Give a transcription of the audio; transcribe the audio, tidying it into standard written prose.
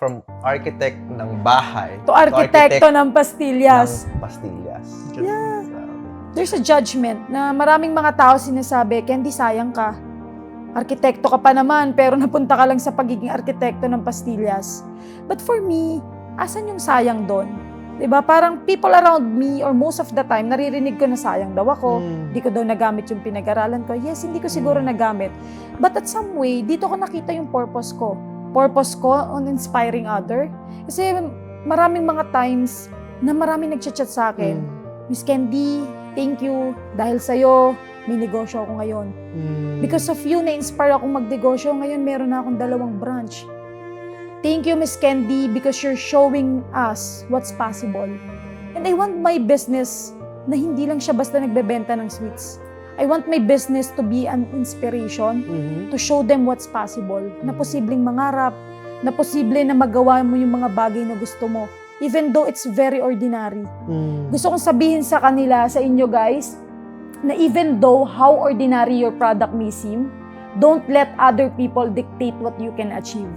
from architect ng bahay To arkitekto ng pastillas. ng pastillas. Yeah. Grabe. There's a judgment na maraming mga tao sinasabi, Candy, sayang ka. Arkitekto ka pa naman, pero napunta ka lang sa pagiging arkitekto ng pastillas. But for me, asan yung sayang doon? Diba? Parang people around me, or most of the time, naririnig ko na sayang daw ako. Hindi ko daw nagamit yung pinag-aralan ko. Yes, hindi ko siguro nagamit. But at some way, dito ko nakita yung purpose ko. Purpose ko on inspiring other. Kasi maraming mga times na maraming nagchat-chat sa akin. Miss Candy, thank you. Dahil sa'yo, may negosyo ako ngayon. Because of you, na-inspire akong magnegosyo. Ngayon, meron na akong 2 branch. Thank you, Miss Candy, because you're showing us what's possible. And I want my business na hindi lang siya basta nagbebenta ng sweets. I want my business to be an inspiration to show them what's possible. Na posibleng mangarap, na posible na magawa mo yung mga bagay na gusto mo. Even though it's very ordinary. Gusto kong sabihin sa kanila, sa inyo guys, na even though how ordinary your product may seem, don't let other people dictate what you can achieve.